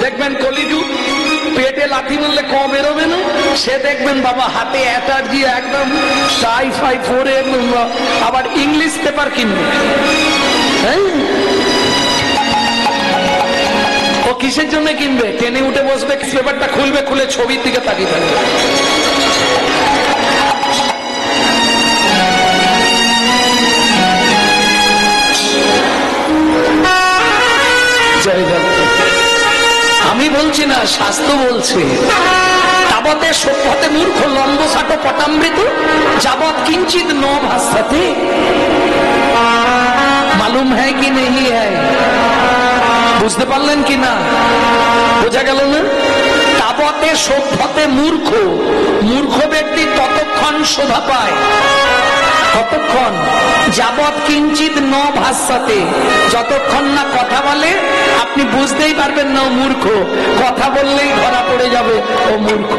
দেখবেন কলিযুগ, পেটে লাথি মারলে ক বেরোবে না, সে দেখবেন বাবা হাতে অ্যাটার্জি একদম টাই ফাই পরে একদম আবার ইংলিশ পেপার কিনবে। হ্যাঁ, ও কিসের জন্য কিনবে? ট্রেনে উঠে বসবে, পেপারটা খুলবে, খুলে ছবির দিকে তাকিয়ে থাকবে। আমি বলছি না, শাস্ত্র বলছে তাবতে সভ্যতে মূর্খ লম্বসাট পটামৃত যাবৎ কিঞ্চিত ন ভাস্যতে। মালুম হ্যায় কি নেই হ্যায়? বুঝতে পারলেন কি না? বোঝা গেল না? তাবতে সভ্যতে মূর্খ, মূর্খ ব্যক্তি ততক্ষণ শোভা পায়, কতক্ষণ? যাবৎ কিঞ্চিত ন ভাস্যতে, যতক্ষণ না কথা বলে আপনি বুঝতেই পারবেন না ও মূর্খ, কথা বললেই ধরা পড়ে যাবে ও মূর্খ।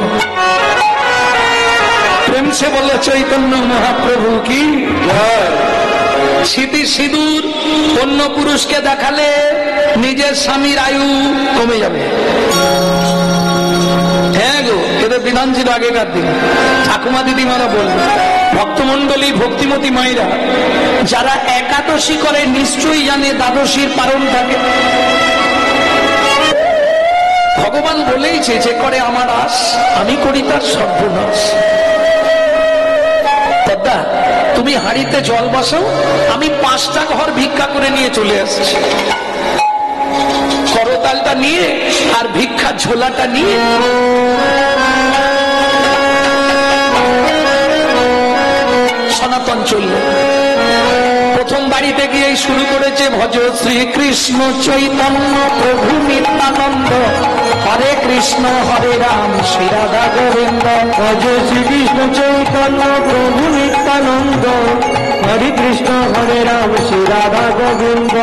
প্রেম সে বলল চৈতন্য মহাপ্রভু কি জয়। স্মৃতি সিঁদুর অন্য পুরুষকে দেখালে নিজের স্বামীর আয়ু কমে যাবে। হ্যাঁ গো, এদের বিধান ছিল আগেকার দিন। ঠাকুমা দিদিমারা বলবে, ভক্তমন্ডলী ভক্তিমতী মায়েরা যারা একাদশী করে নিশ্চয়ই জানে দ্বাদশীর পারণ থাকে। ভগবান বলেইছে যে করে আমার আশ আমি করি তার সর্বনাশ। দাদা তুমি হাঁড়িতে জল বসাও, আমি 5টা ঘর ভিক্ষা করে নিয়ে চলে আসছি। করতালটা নিয়ে আর ভিক্ষার ঝোলাটা নিয়ে সনাতন চলল। প্রথম বাড়িতে গিয়ে শুরু করেছে ভজ শ্রীকৃষ্ণ চৈতন্য প্রভু নিত্যানন্দ, হরে কৃষ্ণ হরে রাম শ্রী রাধা গোবিন্দ। ভজ শ্রীকৃষ্ণ চৈতন্য প্রভু নিত্যানন্দ, হরে কৃষ্ণ হরে রাম শ্রী রাধা গোবিন্দ।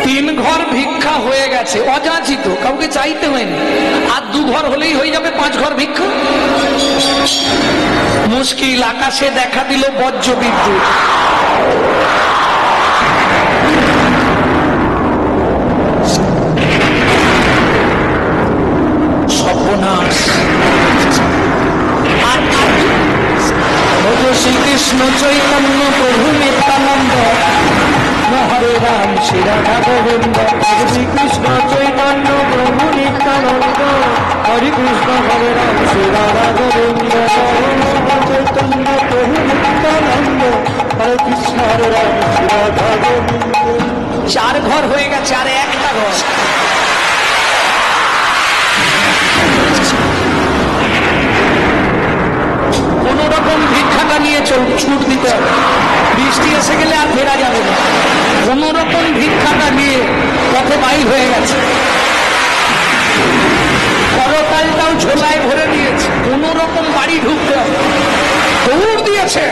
3 ঘর ভিক্ষা হয়ে গেছে, অযাচিত, কাউকে চাইতে হয়নি। আর 2 ঘর হলেই হয়ে যাবে 5 ঘর ভিক্ষা। মুশকিল, আকাশে দেখা দিল বজ্র বিদ্যুৎ। সর্বনাশ। শ্রীকৃষ্ণ চৈতন্য প্রভু নিত্যানন্দ, হরে রাম শ্রী রাধা গোবিন্দ। শ্রীকৃষ্ণ চৈতন্য প্রভু নিত্যানন্দ, হরে কৃষ্ণ হরে রাম শ্রী রাধা গোবিন্দ। চৈতন্য প্রভু নিত্যানন্দ, হরে কৃষ্ণ হরে রাম শ্রী রাধা গোবিন্দ। 4 ঘর হয়ে গেছে, আর 1টা ঘর। কোন রকম ভিক্ষাটা নিয়ে ছুট দিতে হবে, বৃষ্টি এসে গেলে আর ফেরা যাবে না। কোন রকম ভিক্ষাটা নিয়ে পথে বাইর হয়ে গেছে, করতালটাও ঝোলায় ভরে দিয়েছে, কোন রকম বাড়ি ঢুকতে হবে, দৌড় দিয়েছে।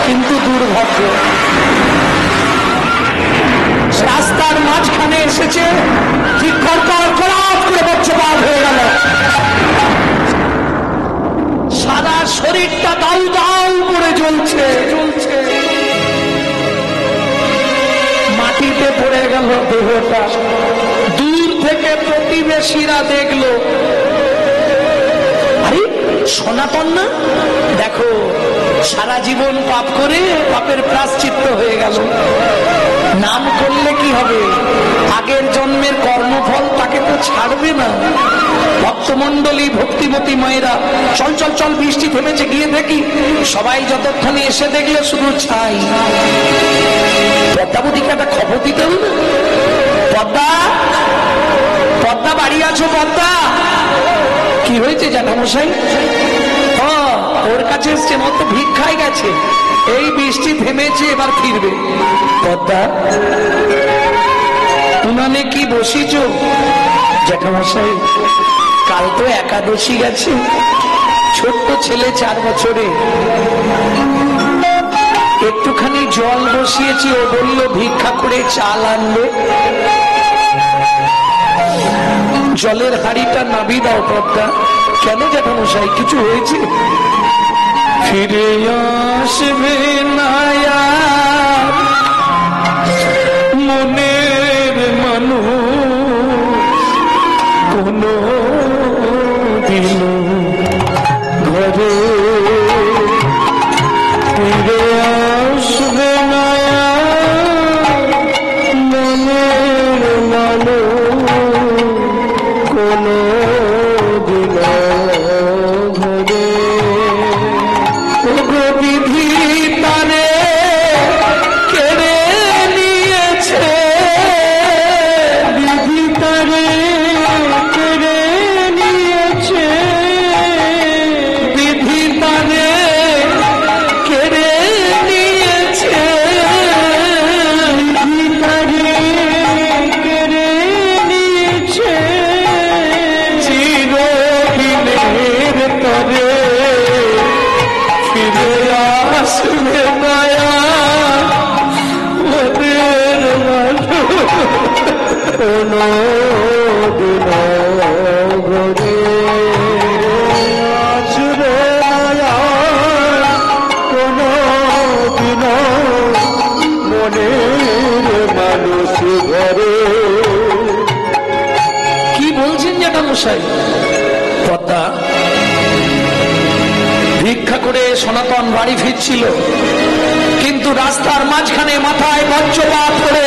কিন্তু দুর্ভাগ্য, রাস্তার মাঝখানে এসেছে, ঠিক করে বজ্রপাত হয়ে গেল। সারা শরীরটা দাউ দাউ করে জ্বলছে, মাটিতে পড়ে গেল দেহটা। দূর থেকে প্রতিবেশীরা দেখলো, আরে সনাতন না, দেখো সারা জীবন পাপ করে পাপের প্রায়শ্চিত্ত হয়ে গেল। নাম করলে কি হবে? আগের জন্মের কর্মফল তাকে তো ছাড়বে না। ভক্তমন্ডলী ভক্তিমতী মায়েরা, চল চল চল, বৃষ্টি থেমেছে, গিয়ে দেখি। সবাই যতক্ষণে এসে দেখলে শুধু ছাই। পদ্মাবতীকে একটা খবর দিতে হবে না? পদ্মা, পদ্মা বাড়ি আছো? পদ্মা, কি হয়েছে জ্যাঠামশাই? ওর কাছে এসছে, ওর তো ভিক্ষায় গেছে, এই বৃষ্টি থেমেছে, এবার ফিরবে। পদ্মা, উনানে কি বসিছ? জ্যাঠামশাই, কাল তো একাদশী গেছে, ছোট্ট ছেলে 4 বছরে, একটুখানি জল বসিয়েছি, ও বলল ভিক্ষা করে চাল আনবে। জলের হাড়িটা নাবি দাও। পদ্মা, কেন জ্যাঠামশাই, কিছু হয়েছে? ফিরে আসবে না মনের মানুষ, কোন কোনো দিন ঘরে ফিরে আসবে না মনের মানুষ কোনো দিন ঘরে বিধি তারে কেড়ে নিয়েছে বিধি তারে কেড়ে নিয়েছে বিধি তারে কেড়ে নিয়েছে বিধি তারে কেড়ে নিয়েছে চিরদিনের তরে ফিরে আসবে মায়া ওদের কোনো দিন ঘরে আসবে মায়া কোনো দিন মনের মানুষ ঘরে। কি বলছেন জ্যাঠামশাই? পদ্মা ভিক্ষা করে সনাতন বাড়ি ফিরছিল, কিন্তু রাস্তার মাঝখানে মাথায় বজ্রপাত করে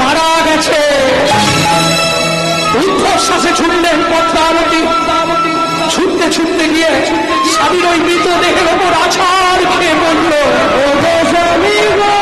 মারা গেছে। উদ্ধশ্বাসে ছুটলেন পদ্মাবতী, ছুটতে ছুটতে গিয়ে স্বামীর ওই মৃতদেহের ওপর আছাড় খেয়ে বলল, ও গো স্বামী গো,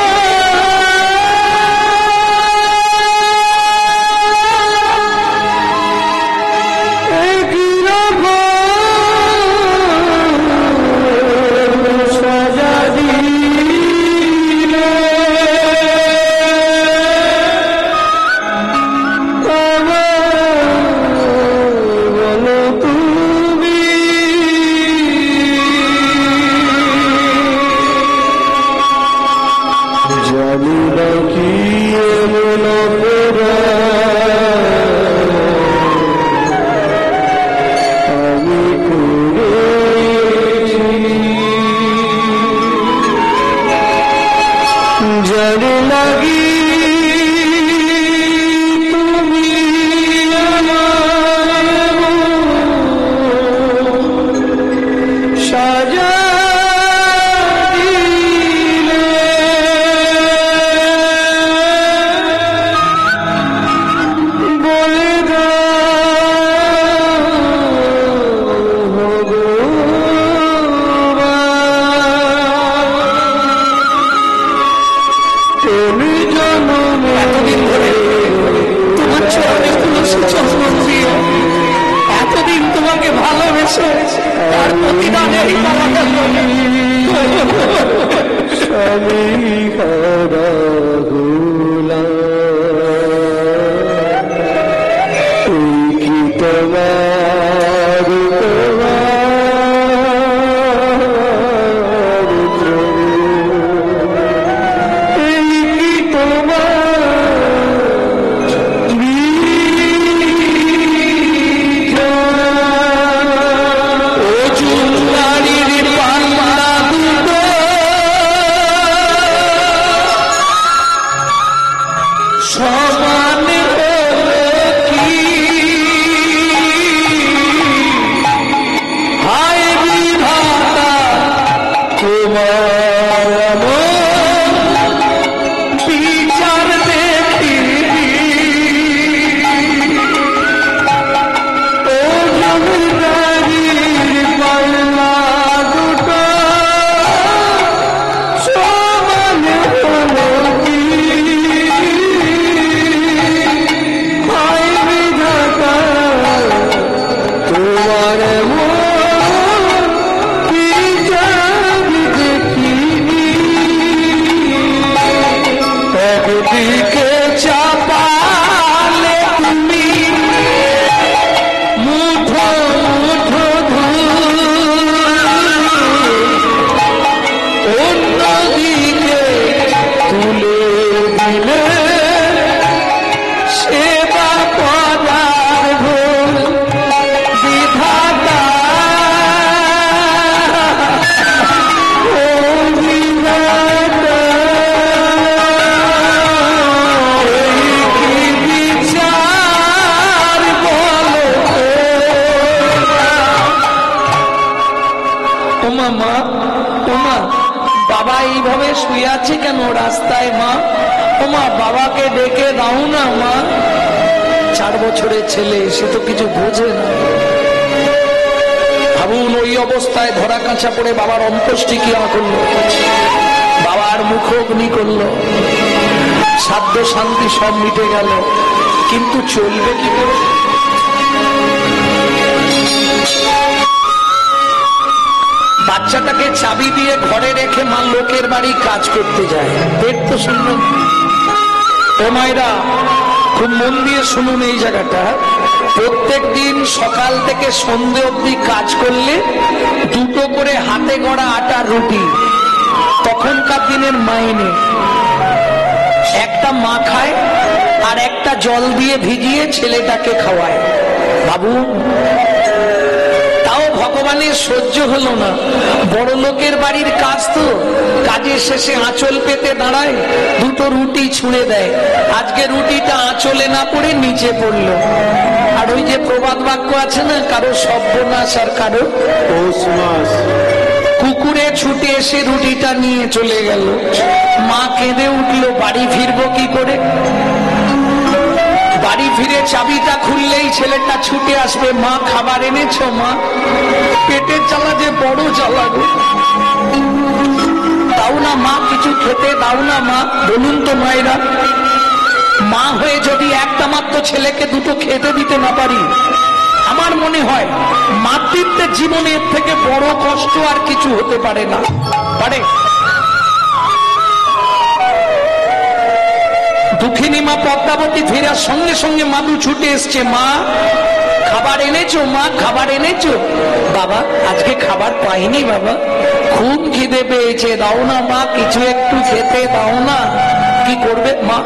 ঠাকুমা, মা ওমা বাবা এইভাবে শুয়ে আছে কেন রাস্তায়? মা ওমা বাবাকে ডেকে দাও না মা। 4 বছরের ছেলে, সে তো কিছু বোঝে না। ভাবুন, ওই অবস্থায় ধরা কাঁচা পড়ে বাবার অন্ত্যেষ্টি ক্রিয়া করলো, বাবার মুখগ্নি করলো, সাধ্য শান্তি সব মিটে গেল, কিন্তু চলবে কি করে? বাচ্চাটাকে চাবি দিয়ে ঘরে রেখে মা লোকের বাড়ি কাজ করতে যায়। পেট তো শুনলেন। ও মায়েরা, খুব মন দিয়ে শুনুন এই জায়গাটা। প্রত্যেক দিন সকাল থেকে সন্ধে অবধি কাজ করলে 2টো করে হাতে গড়া আটার রুটি তখনকার দিনের মাইনে, একটা মা খায় আর একটা জল দিয়ে ভিজিয়ে ছেলেটাকে খাওয়ায়। বাবু, তাও ভগবানের সহ্য হলো না। বড় লোকের বাড়ির কাজ তো, কাজের শেষে আঁচল পেতে দাঁড়ায়, 2টো রুটি ছুঁড়ে দেয়। আজকে রুটিটা আঁচলে না পড়ে নিচে পড়লো। আর ওই যে প্রবাদ বাক্য আছে না, কারো সর্বনাশ আর কারো পৌষ মাস। কুকুরে ছুটে এসে রুটিটা নিয়ে চলে গেল। মা কেঁদে উঠলো, বাড়ি ফিরবো কি করে? বাড়ি ফিরে চাবিটা খুললেই ছেলেটা ছুটে আসবে, মা খাবার এনেছো? মা পেটের জ্বালা যে বড় জ্বালা গো, দাও না মা, কিছু খেতে দাও না মা। বলুন তো মায়েরা, মা হয়ে যদি একটা মাত্র ছেলেকে 2টো খেতে দিতে না পারি, আমার মনে হয় মাতৃত্বের জীবনের থেকে বড় কষ্ট আর কিছু হতে পারে না। পারে? দুঃখিনী মা পদ্মাবতী ফেরার সঙ্গে সঙ্গে মাদু ছুটে এসছে, মা খাবার এনেছো? মা খাবার এনেছো? বাবা আজকে খাবার পাইনি বাবা, খুব খিদে পেয়েছে, দাও না মা, কিছু একটু খেতে দাও না। কি করবে মা?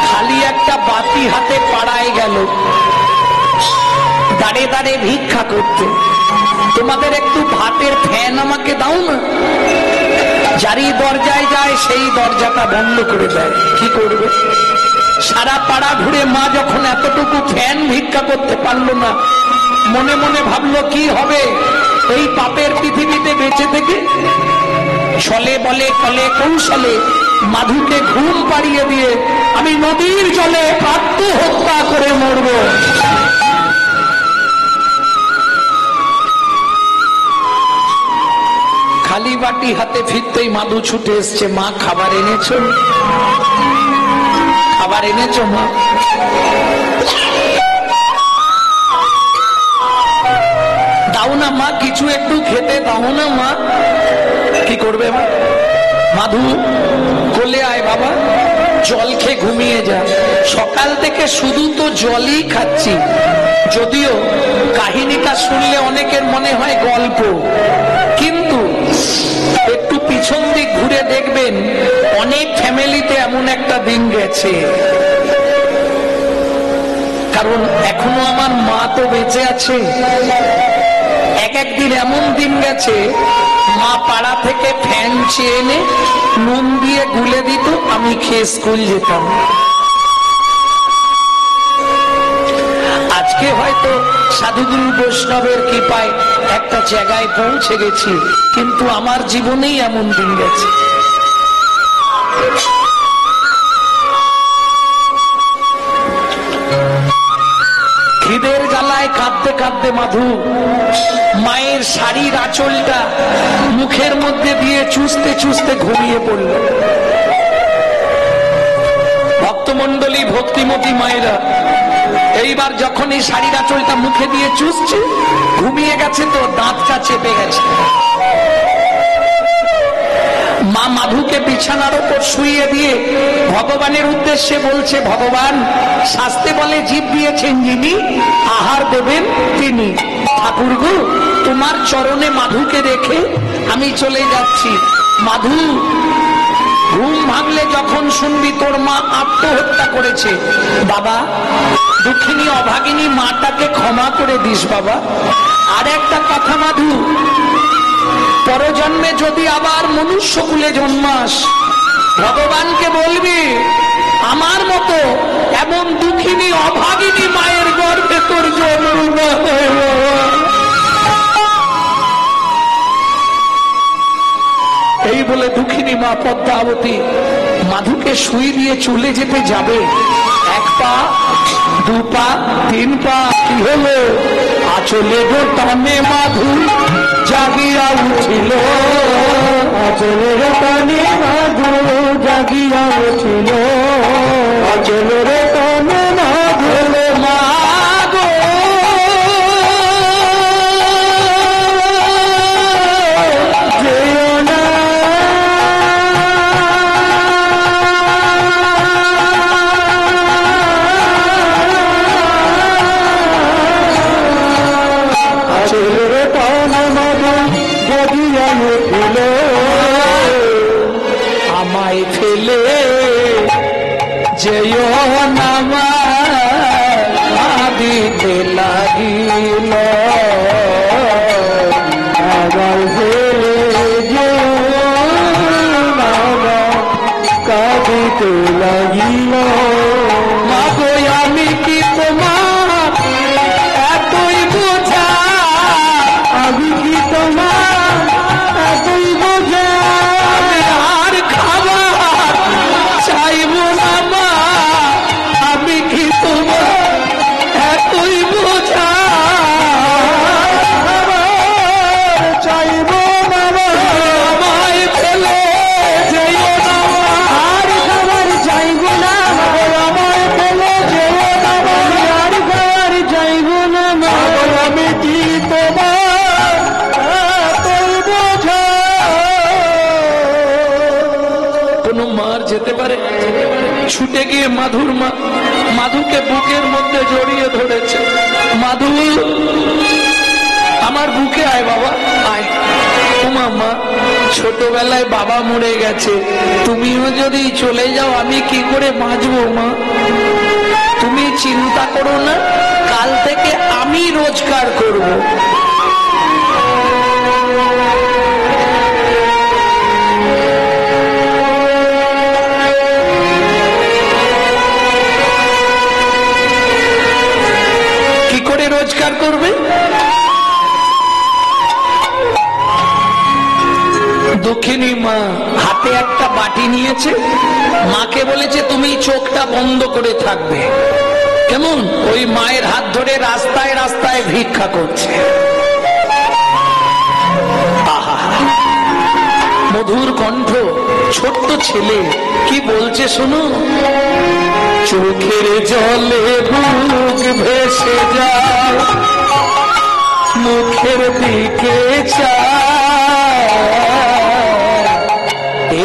খালি একটা বাতি হাতে পাড়ায় গেল দাঁড়ে দাঁড়ে ভিক্ষা করতে, তোমাদের একটু ভাতের ফ্যান আমাকে দাও না। যারই দরজায় যায় সেই দরজাটা বন্ধ করে দেয়। কি করবে? সারা পাড়া ঘুরে মা যখন এতটুকু ফ্যান ভিক্ষা করতে পারলো না, মনে মনে ভাবলো কি হবে এই পাপের পৃথিবীতে বেঁচে থেকে। ছলে বলে কলে কৌশলে মাধুকে ঘুম পাড়িয়ে দিয়ে আমি নদীর জলে আত্মহত্যা করে মরব। খালি বাটি হাতে ফিরতেই মাধু ছুটে এসছে, মা খাবার এনেছো? খাবার এনেছো মা? দাও না মা, কিছু একটু খেতে দাও না মা। কি করবে মা? মাধু কোলে আয় বাবা, জল খেয়ে ঘুমিয়ে যা। সকাল থেকে শুধু তো জলই খাচ্ছি। যদিও কাহিনীটা শুনলে অনেকের মনে হয় গল্প, কিন্তু একটু পিছন দিক ঘুরে দেখবেন অনেক ফ্যামিলিতে এমন একটা দিন গেছে। কারণ এখনো আমার মা তো বেঁচে আছে। একদিন এমন দিন গেছে, মা পাড়া থেকে ফ্যান চেয়ে এনে নুন দিয়ে গুলে দিত, আমি খেয়ে স্কুল যেতাম। আজকে হয়তো সাধুগুরু বৈষ্ণবের কৃপায় একটা জায়গায় পৌঁছে গেছি, কিন্তু আমার জীবনেই এমন দিন গেছে। খিদের জ্বালায় কাঁদতে কাঁদতে মাধু মায়ের শাড়ির আঁচলটা মুখের মধ্যে দিয়ে চুষতে চুষতে ঘুমিয়ে পড়ল। ভক্তমন্ডলী, ভক্তিমতী মায়েরা, এইবার যখন এই শাড়ির আঁচলটা মুখে দিয়ে চুষছে, ঘুমিয়ে গেছে তো দাঁতটা চেপে গেছে। মা মাধুকে বিছানার উপর শুইয়ে দিয়ে ভগবানের উদ্দেশ্যে বলছে, ভগবান শাস্তে বলে জীব দিয়েছেন যিনি, আহার দেবেন তিনি। ঠাকুর গো, তোমার চরণে মাধুকে রেখে আমি চলে যাচ্ছি। মাধু, ঘুম ভাঙলে যখন শুনবি তোর মা আত্মহত্যা করেছে, বাবা দুঃখিনী অভাগিনী মাটাকে ক্ষমা করে দিস বাবা। আর একটা কথা মাধু, পরজন্মে যদি আবার মনুষ্য কুলে জন্মাস, ভগবানকে বলবি আমার মতো এমন দুঃখিনী অভাগিনী মায়ের গর্ভে তোর জন্ম। মা পদ্মাবতী মাধুকে সুই দিয়ে চলে যেতে যাবে, এক পা দু পা তিন পা, কি হলো? আঁচলে গো টানে মাধু জাগিয়া উঠিল, আঁচলের টানে মাধু জাগিয়া উঠিল, আঁচলের টানে মাধু মাগো যেও না, আঁচলের টানে মাধু জাগিয়া উঠিল, আমায় ফেলে যেও না দিতে লাগিল, আমায় ফেলে যেও না কাঁদিতে লাগিল, মাগো আমি কি তোমার এতই বোঝা, আমি কি তোমার এতই বোঝা, আর খাবার চাইব না মা, আমি কি তোমার এতই বোঝা, চাইব না আমায় ফেলে যেও না, আর খাবার চাইব না, আমায় ফেলে যেও না, আর খাবার চাইব না, আমি কি তোমার এতই বোঝা। কোন মার যেতে পারে? ছুটে গিয়ে মাধুর মা মাধুকে বুকের মধ্যে জড়িয়ে ধরেছে, মাধু আমার বুকে আয় বাবা আয়। ওমা মা, ছোটবেলায় বাবা মরে গেছে, তুমিও যদি চলে যাও আমি কি করে বাঁচবো মা? তুমি চিন্তা করো না, কাল থেকে আমি রোজগার করব। কি করে রোজগার করবে? দক্ষিণী মা হাতে একটা বাটি নিয়েছে, মাকে বলেছে তুমি চোখটা বন্ধ করে থাকবে। কেমন? ওই মায়ের হাত ধরে রাস্তায় রাস্তায় ভিক্ষা করছে। আহা, মধুর কণ্ঠ, ছোট্ট ছেলে কি বলছে শোনো। চোখের জলে বুক ভেসে যায়, মুখের দিকে চায়,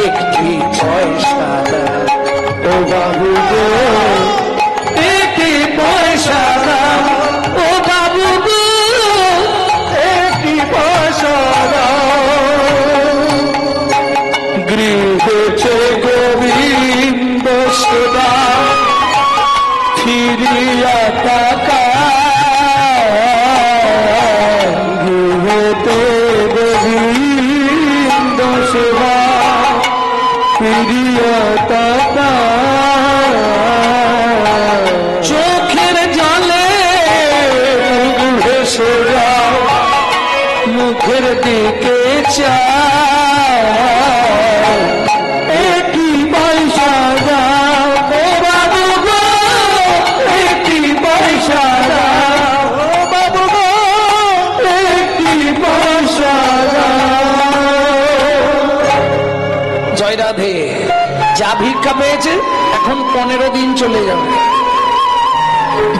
একটি পয়সা ও বাবু গো, একটি পয়সা ও বাবু গো, একটি পয়সা গৃহে গোবিন্দ সেবা ফিরিয়া টাকা, গৃহতে গোবিন্দ সেবা ফিরিয়া টাকা, চোখের জলে ভেসে যাও, মুখের দিকে চাও, একটি পয়সা দাও ও বাবু গো, একটি পয়সা দাও ও বাবু গো, একটি পয়সা দাও। জয় রাধে। যা ভিক্ষা পেয়েছে এখন 15 দিন চলে যাবে।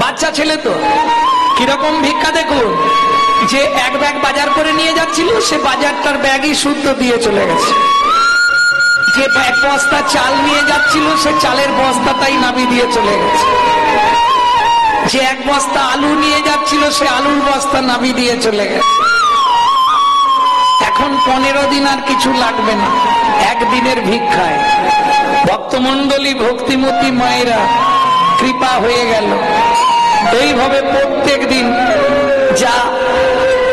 বাচ্চা ছেলে তো কিরকম ভিক্ষা দেখুন, যে এক ব্যাগ বাজার করে নিয়ে যাচ্ছিল সে বাজারটার ব্যাগই শুদ্ধ দিয়ে চলে গেছে, যে এক বস্তা চাল নিয়ে যাচ্ছিল সে চালের বস্তাটাই নাবি দিয়ে চলে গেছে, যে এক বস্তা আলু নিয়ে যাচ্ছিল সে আলুর বস্তা নাবি দিয়ে চলে গেছে। এখন 15 দিন আর কিছু লাগবে না, একদিনের ভিক্ষায় ভক্তমণ্ডলী ভক্তিমতী মায়েরা কৃপা হয়ে গেল। এইভাবে প্রত্যেক দিন যা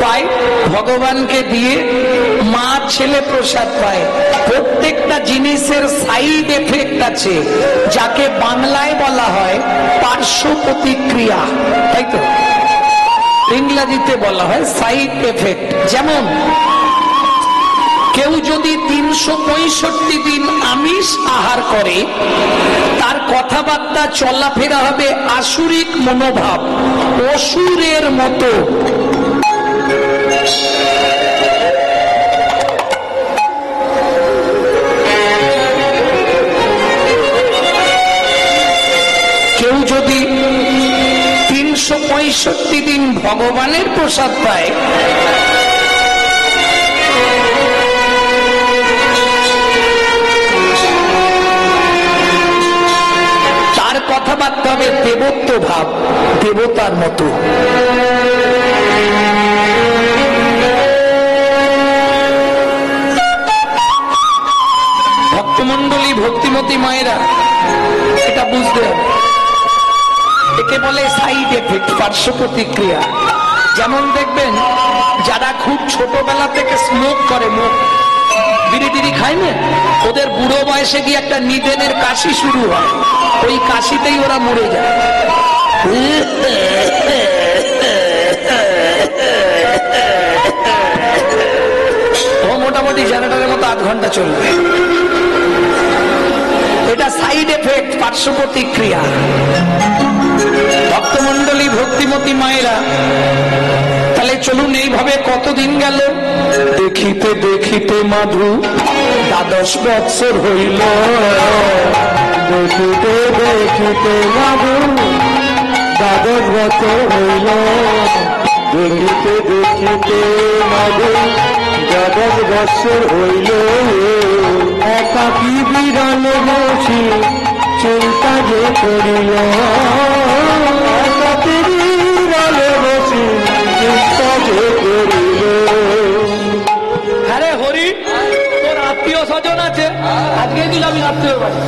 পায় ভগবানকে দিয়ে মা ছেলে প্রসাদ পায়। প্রত্যেকটা জিনিসের সাইড এফেক্ট আছে, যাকে বাংলায় বলা হয় পার্শ্ব প্রতিক্রিয়া, তাই তো ইংরেজিতে বলা হয় সাইড এফেক্ট। যেমন কেউ যদি 365 দিন আমিষ আহার করে, তার কথাবার্তা চলাফেরা হবে আসুরিক মনোভাব, অসুরের মতো। কেউ যদি 365 দিন ভগবানের প্রসাদ পায়, তার কথাবার্তা হবে দেবত্ব ভাব, দেবতার মতো। ভক্তমন্ডলী, ভক্তিমতী মায়েরা, এটা বুঝতে হবে। একে বলে সাইড এফেক্ট, পার্শ্ব প্রতিক্রিয়া। যেমন দেখবেন যারা খুব ছোটবেলা থেকে স্মোক করে, বিড়ি টিড়ি খায় না, ওদের বুড়ো বয়সে গিয়ে একটা নিদেনের কাশি শুরু হয়, ওই কাশিতেই ওরা মরে যায়। ও মোটামুটি জেনারেটরের মতো 8 ঘন্টা চলবে। এটা সাইড এফেক্ট, পার্শ্ব প্রতিক্রিয়া। ভক্তমন্ডলী, ভক্তিমতী মায়েরা, তাহলে চলুন এইভাবে কতদিন গেল। দেখিতে দেখিতে মাধু 12 বৎসর হইল, দেখিতে দেখিতে মাধু 12 বছর হইল, দেখিতে দেখিতে মাধু 12 বছর হইল। একাকী বিরলে বসি চিন্তা যে করিল, একাকী বিরলে বসি চিন্তা যে করিল। আরে হরি, তোর আত্মীয় স্বজন আছে, আজকে দিলাম আত্মীয় বাড়ি।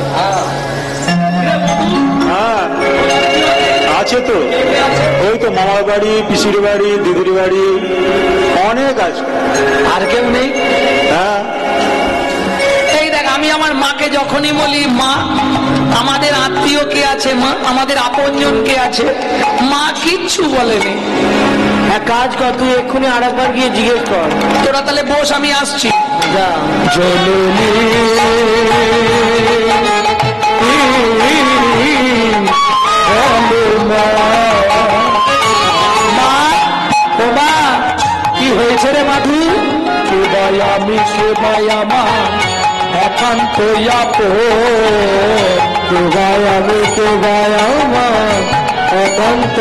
আছে তো, ওই তো মামার বাড়ি, পিসির বাড়ি, দিদির বাড়ি, অনেক আছে। আর কেউ নেই? হ্যাঁ, এই দেখ, আমি আমার মাকে যখনই বলি, মা আমাদের আত্মীয় কে আছে, মা আমাদের আপনজন কে আছে, মা কিচ্ছু বলেনি। এক কাজ কর, তুই এক্ষুনি আরেকবার গিয়ে জিজ্ঞেস কর। তোরা তাহলে বস, আমি আসছি। যা। জননী কি হয়েছে রে মাধু? কে ভাই আমি, কে ভাই আমার একান্ত কে ভাই আমি, কে ভাই আমার একান্ত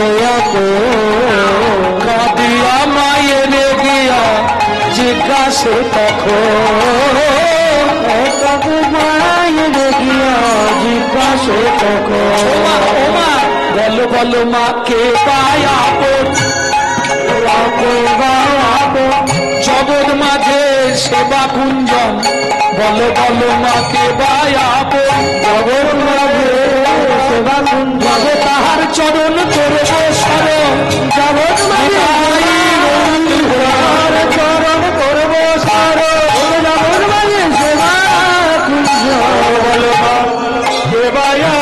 কাঁদিয়া মায়ের গিয়া জিজ্ঞাসে তখন, মায়ের গিয়া জিজ্ঞাসে তখন। বলো বলো মা কে পায়া জগৎ মাঝে সেবা কুঞ্জন, বলো বলো মা কে পায়া জগৎ মাঝে সেবা কুঞ্জন, তাহার চরণ করব শরণ, জগৎ মাঝে চরণ করব শরণ, জগৎ মাঝে সেবা কুঞ্জন, বলো সেবায়া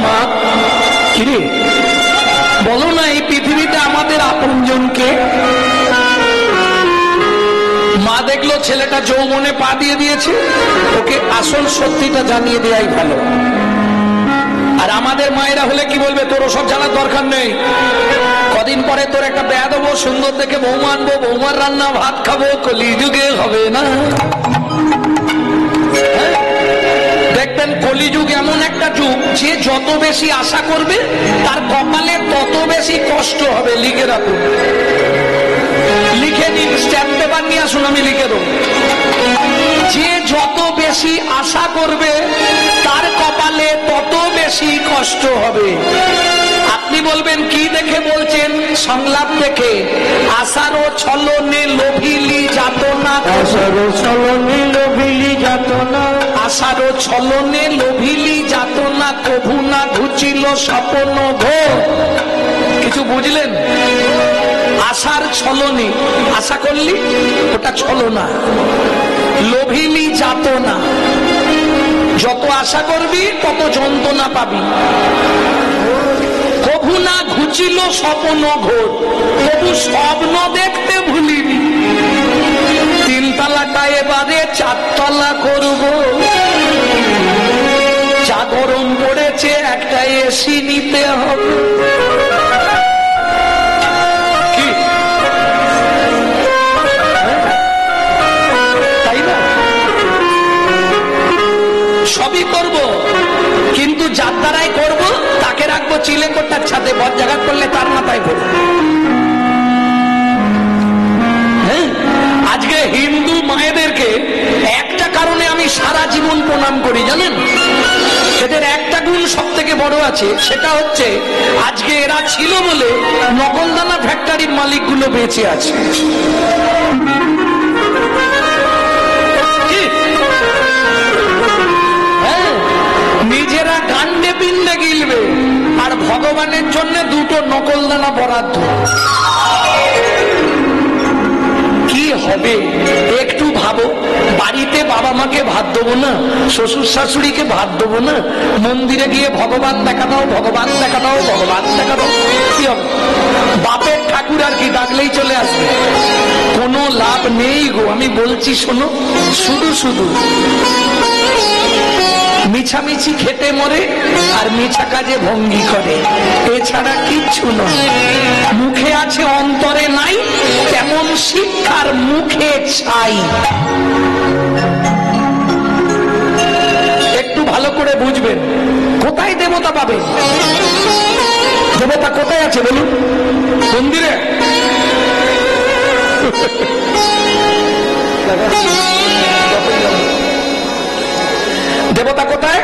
মা। কিরে বলো না, এই পৃথিবীতে আমাদের আপনজনকে? মা দেখলো ছেলেটা যৌবনে পা দিয়ে দিয়েছে, ওকে আসল সত্যিটা জানিয়ে দেয়াই ভালো। আর আমাদের মায়েরা হলে কি বলবে, তোর ওসব জানার দরকার নেই, কদিন পরে তোর একটা বেয়া দেবো, সুন্দর দেখে বৌমা আনবো, বৌমার রান্না ভাত খাবো, কলিযুগে হবে না? দেখবেন কলিযুগ এমন একটা যুগ, যে যত বেশি আশা করবে তার কপালে তত বেশি কষ্ট হবে। লিখে রাখুন, লিখে নিন, স্ট্যাম্প পেপার নিয়ে আসুন, আমি লিখে দেবো। যে যত বেশি আশা করবে তার কপালে তত বেশি কষ্ট হবে। আপনি বলবেন কি দেখে বলছেন? সংলাপ দেখে। আশারও ছলনে লোভিলি যাতনা, আশারও ছলনে লোভিলি যাতনা, আশারও ছলনে লোভিলি যাতনা, কভু না ঘুচিল স্বপ্ন ঘোর। কিছু বুঝলেন? আশার ছলনে, আশা করলি ওটা ছলনা। লোভিলি যাতনা, যত আশা করবি তত যন্ত্রণা পাবি। কভু যমুনা ঘুচিল স্বপ্ন ঘোর, তবু স্বপ্ন দেখতে ভুলিনি। তিনতলাটা এবারে চারতলা করব, যা গরম পড়েছে একটা এসি নিতে হবে। কি তাই না? সবই করব, কিন্তু যার দ্বারাই করব তাকে রাখবো চিলেকোঠার ছাদে, বর জায়গা করলে তার মাথায় করব। আজকে হিন্দু মায়েদেরকে একটা কারণে আমি সারা জীবন প্রণাম করি জানেন, এদের একটা গুণ সব থেকে বড় আছে, সেটা হচ্ছে আজকে এরা ছিল বলে নকলদানা ফ্যাক্টরির মালিকগুলো বেঁচে আছে। নিজেরা গান্ডে পিণ্ডে গিলবে আর ভগবানের জন্য দুটো নকলদানা বরাদ্দ। কি হবে একটু ভাবো, বাড়িতে বাবা মাকে ভাত দেবো না, শ্বশুর শাশুড়িকে ভাত দেবো না, মন্দিরে গিয়ে ভগবান দেখা দাও, ভগবান দেখা দাও, ভগবান দেখা দাও, কি হবে? বাপের ঠাকুর আর কি ডাকলেই চলে আসবে, কোনো লাভ নেই গো। আমি বলছি শোনো, শুধু শুধু মিছামিছি খেতে মরে আর মিছা কাজে ভঙ্গি করে, এছাড়া কিচ্ছু নয়। মুখে আছে অন্তরে নাই, তেমন শিক্ষার মুখে চাই। একটু ভালো করে বুঝবেন, কোথায় দেবতা পাবে? দেবতা কোথায় আছে বলুন? মন্দিরে। দেবতা কোথায়?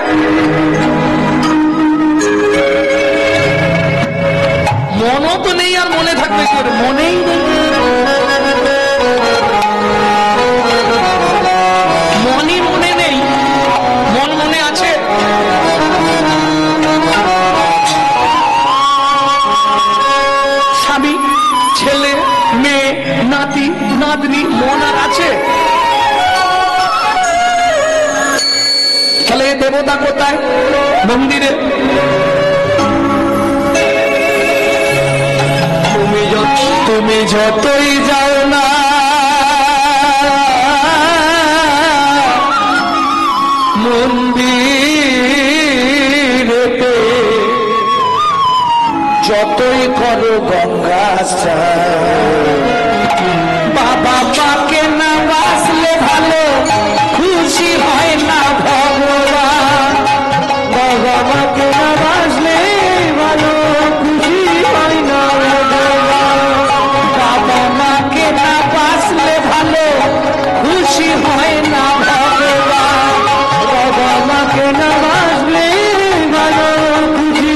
মনও তো নেই, আর মনে থাকবে কি করে? মনেই নেই। মনই মনে নেই, মন মনে আছে। স্বামী, ছেলে, মেয়ে, নাতি, নাতনি, মন আর আছে? তাহলে দেবতা কোথায়? মন্দিরে। তুমি যতই যাও না মন্দিরেতে, যতই করো গঙ্গা স্নান, বাবা মাকে না বাসলে ভালো খুশি হয় না ভগবান। বাবা মাকে না বাসলে ভালো খুশি হয় না ভগবান। বাবা মাকে না বাসলে ভালো খুশি হয় না ভগবান। বাবা মাকে না বাসলে ভালো খুশি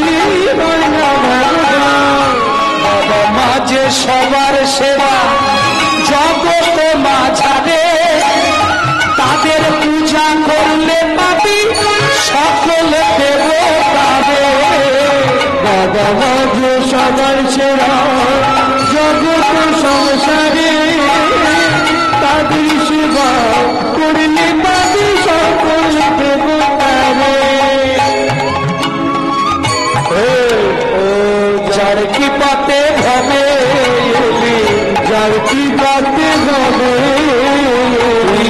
হয় না ভগবান। বাবা মা যে সবার সেবা জগত মাঝারে, তাদের পূজা করলে পাবি সকলে দেবে পাবে। বাবা মা যে সবার সেবা জগত সংসারে, তাদের সেবা করলে পাবি সকলে দেবে পাবে। যার কি পাতে হবে, যার কি পাতে হবে,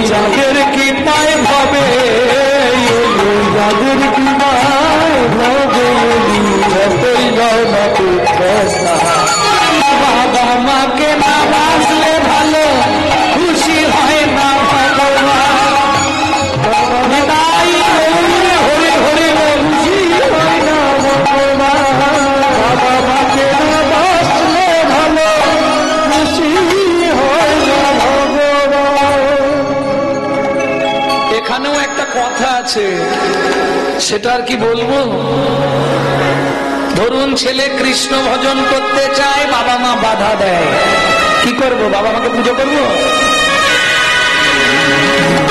যাদের কি পায় হবে, যাদের কি পায় হবে, যতই যাও না বাবা মাকে না বাসলে ভালো খুশি হয় না ভগবান। হরে হরে খুশি হয় না ভগবান। বাবা মাকে না বাসলে ভালো খুশি হয় না ভগবান। এখানেও একটা কথা আছে, সেটা আর কি বলবো। ধরুন ছেলে কৃষ্ণ ভজন করতে চায়, বাবা মা বাধা দেয়, কি করব? বাবা মাকে পুজো করবো?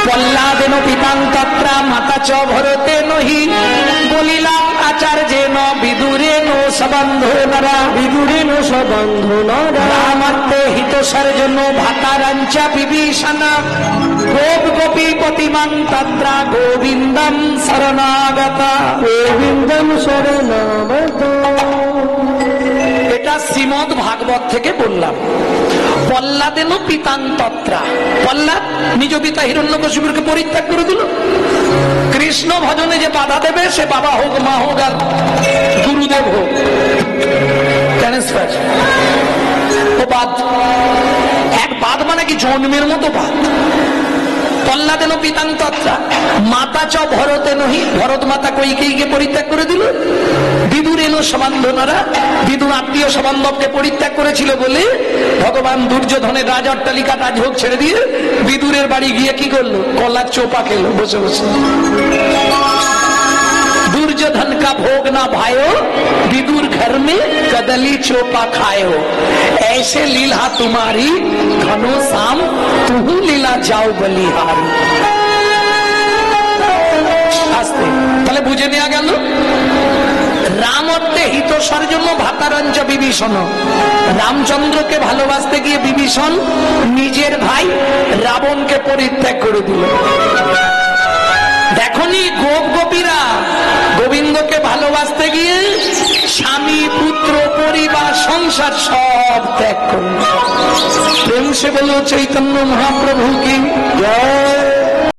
পল্লাদেন পিতাং তত্রা মাতা চ ভরতে নহি, বলিলাম আচার্যেন বিদুরেন সবন্ধনরা। বিদুরেন সবন্ধনরা রামার্থে হিতসর্জন ভাতারাঞ্চা বিভীষণা। গোপ গোপীপতিমাং তত্রা গোবিন্দম শরণাগতা। গোবিন্দম শরণাগতা। ভাগবত থেকে বললাম। পল্লাদেন পিতাং তত্রা, পল্লাদ নিজ পিতা হিরণ্যকশিপুরকে পরিত্যাগ করে দিল। কৃষ্ণ ভজনে যে বাধা দেবে সে বাবা হোক, মা হোক, আর গুরুদেব হোক, ট্রান্সফার ও বাদ। এক বাদ মানে কি? জন্মের মতো বাদ। পল্লাদেন পিতাং তত্রা মাতা চ ভরতে নহি, ভরত মাতা কৈকেয়ীকে পরিত্যাগ করে দিল। বিদুরেন সবান্ধনারা, বিদুর আত্মীয় সবান্ধবকে পরিত্যাগ করেছিল বলে ভগবান দুর্যোধনের রাজ অট্টালিকা রাজভোগ ছেড়ে দিয়ে বিদুরের বাড়ি গিয়ে কি করলো? কলার চোপা খেলো বসে বসে। दुर्योधन का भोग ना भायो, विदुर घर में कदली चोपा खायो। ऐसे लीला तुम्हारी घनो शाम, तुहु लीला जाओ बलिहारी। আস্তে তাহলে বুঝে নেওয়া গেল, রাম অর্থে হিতসার জন্য ভাতারঞ্চ বিভীষণ। রামচন্দ্রকে ভালোবাসতে গিয়ে বিভীষণ নিজের ভাই রাবণকে পরিত্যাগ করে দিল। দেখনি গোপীরা গোবিন্দকে ভালোবাসতে গিয়ে স্বামী, পুত্র, পরিবার, সংসার সব ত্যাগ করল। প্রেম সে বলো চৈতন্য মহাপ্রভু কি জয়।